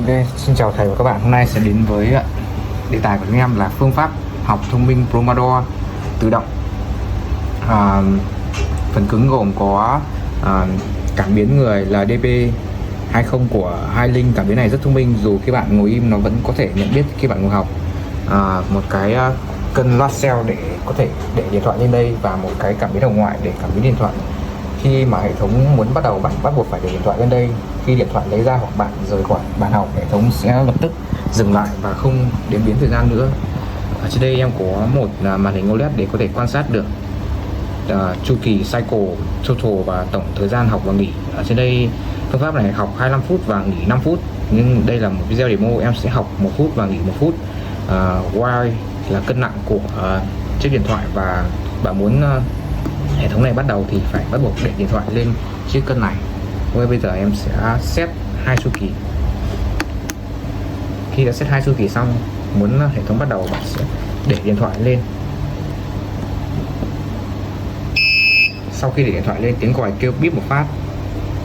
Ok, xin chào thầy và các bạn. Hôm nay sẽ đến với đề tài của chúng em là phương pháp học thông minh Pomodoro tự động. à, Phần cứng gồm có cảm biến người LDP20 của Highlink. Cảm biến này rất thông minh, dù khi bạn ngồi im nó vẫn có thể nhận biết khi bạn ngồi học. Một cái cân loát cell để có thể để điện thoại lên đây, và một cái cảm biến hồng ngoại để cảm biến điện thoại. Khi mà hệ thống muốn bắt đầu, bạn bắt buộc phải để điện thoại lên đây. Khi điện thoại lấy ra hoặc bạn rời khỏi bàn học, hệ thống sẽ lập tức dừng lại và không đếm biến thời gian nữa. Ở trên đây em có một màn hình OLED để có thể quan sát được chu kỳ cycle total và tổng thời gian học và nghỉ. Ở trên đây phương pháp này học 25 phút và nghỉ 5 phút, nhưng đây là một video demo, em sẽ học 1 phút và nghỉ 1 phút. Y là cân nặng của chiếc điện thoại, và bạn muốn hệ thống này bắt đầu thì phải bắt buộc để điện thoại lên chiếc cân này. Ok, bây giờ em sẽ set 2 chu kỳ. Khi đã set 2 chu kỳ xong, muốn hệ thống bắt đầu, bạn sẽ để điện thoại lên. Sau khi để điện thoại lên, tiếng còi kêu bíp một phát,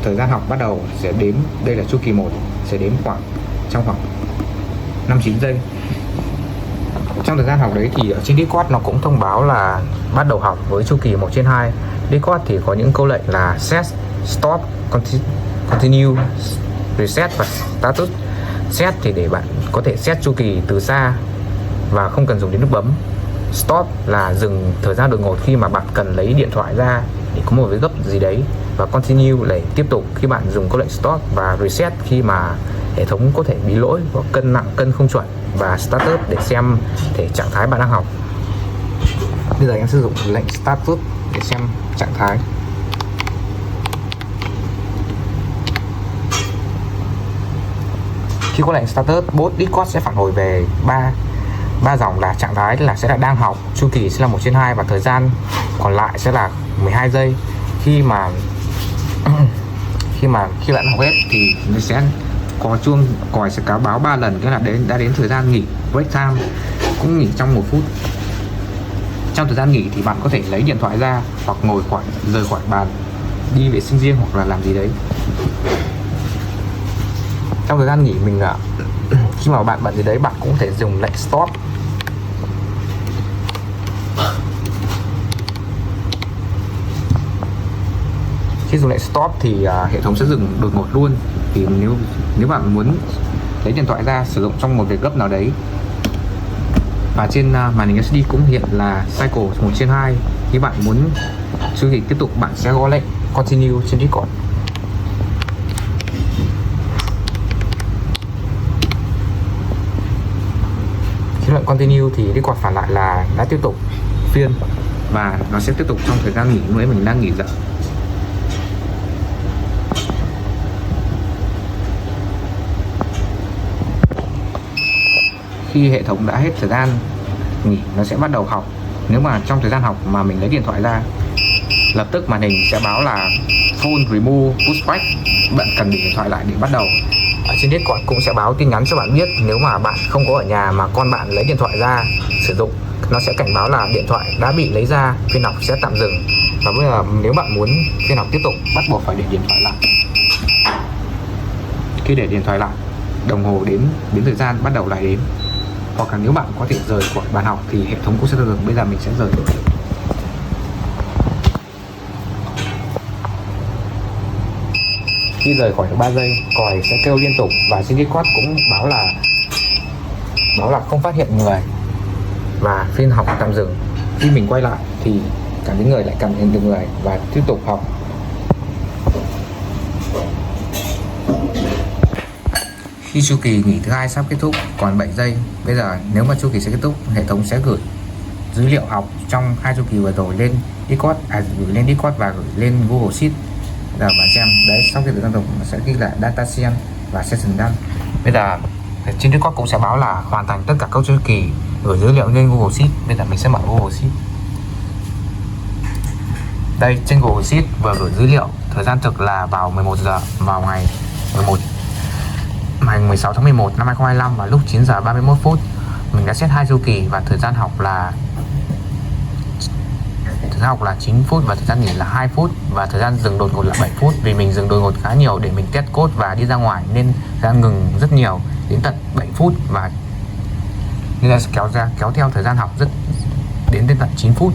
thời gian học bắt đầu sẽ đếm. Đây là chu kỳ 1, sẽ đếm trong khoảng 5-9 giây. Trong thời gian học đấy thì ở trên Discord nó cũng thông báo là bắt đầu học với chu kỳ 1/2. Discord thì có những câu lệnh là set, stop, continue, reset và status. Set thì để bạn có thể set chu kỳ từ xa và không cần dùng đến nút bấm. Stop là dừng thời gian đột ngột khi mà bạn cần lấy điện thoại ra để có một cái gấp gì đấy. Và continue để tiếp tục khi bạn dùng câu lệnh stop. Và reset khi mà hệ thống có thể bị lỗi hoặc cân nặng, cân không chuẩn. Và status để xem thể trạng thái bạn đang học. Bây giờ em sử dụng lệnh status để xem trạng thái. Khi có lệnh status, bot Discord sẽ phản hồi về ba dòng là trạng thái là sẽ là đang học, chu kỳ sẽ là 1/2 và thời gian còn lại sẽ là 12 giây. Khi bạn học hết thì nó sẽ có chuông còi sẽ cáo báo 3 lần, nghĩa là đã đến thời gian nghỉ, break time, cũng nghỉ trong 1 phút. Trong thời gian nghỉ thì bạn có thể lấy điện thoại ra hoặc rời khỏi bàn, đi vệ sinh riêng hoặc là làm gì đấy. Trong thời gian nghỉ mình khi mà bạn bận gì đấy, bạn cũng có thể dùng lệnh stop. Khi dùng lệnh stop thì hệ thống sẽ dừng đột ngột luôn. Thì nếu bạn muốn lấy điện thoại ra sử dụng trong một việc gấp nào đấy, và trên màn hình LCD cũng hiện là cycle 1/2. Khi bạn muốn chu kỳ tiếp tục, bạn sẽ gõ lệnh continue trên Discord. Khi lệnh continue thì Discord phản lại là đã tiếp tục phiên, và nó sẽ tiếp tục trong thời gian nghỉ lúc ấy mình đang nghỉ dở. Khi hệ thống đã hết thời gian nghỉ, nó sẽ bắt đầu học. Nếu mà trong thời gian học mà mình lấy điện thoại ra, lập tức màn hình sẽ báo là phone remove push back, bạn cần để điện thoại lại để bắt đầu. Ở trên Discord cũng sẽ báo tin nhắn cho bạn biết nếu mà bạn không có ở nhà mà con bạn lấy điện thoại ra sử dụng, nó sẽ cảnh báo là điện thoại đã bị lấy ra, phiên học sẽ tạm dừng. Và bây giờ nếu bạn muốn phiên học tiếp tục, bắt buộc phải để điện thoại lại. Khi để điện thoại lại, đồng hồ đến thời gian bắt đầu lại đến. Hoặc là nếu bạn có thể rời khỏi bàn học thì hệ thống cũng sẽ dừng. Bây giờ mình sẽ rời. Khi rời khỏi được 3 giây, còi sẽ kêu liên tục, và trên Discord cũng báo là không phát hiện người và phiên học tạm dừng. Khi mình quay lại thì cảm thấy người lại cảm nhận được người và tiếp tục học. Khi chu kỳ nghỉ thứ 2 sắp kết thúc, còn 7 giây. Bây giờ nếu mà chu kỳ sẽ kết thúc, hệ thống sẽ gửi dữ liệu học trong 2 chu kỳ vừa rồi lên Discord, gửi lên Discord và gửi lên Google Sheet. Giờ bạn xem đấy, sau khi thời gian dùng sẽ ghi lại data session và session done. Bây giờ trên Discord cũng sẽ báo là hoàn thành tất cả các chu kỳ, gửi dữ liệu lên Google Sheet. Bây giờ mình sẽ mở Google Sheet. Đây, trên Google Sheet vừa gửi dữ liệu, thời gian thực là vào 11 giờ vào ngày 16 tháng 11 năm 2025 và lúc 9 giờ 31 phút. Mình đã set 2 chu kỳ và thời gian học là thời gian học là 9 phút và thời gian nghỉ là 2 phút và thời gian dừng đột ngột là 7 phút. Vì mình dừng đột ngột khá nhiều để mình test code và đi ra ngoài nên thời gian ngừng rất nhiều, đến tận 7 phút, và nên là kéo theo thời gian học đến tận 9 phút.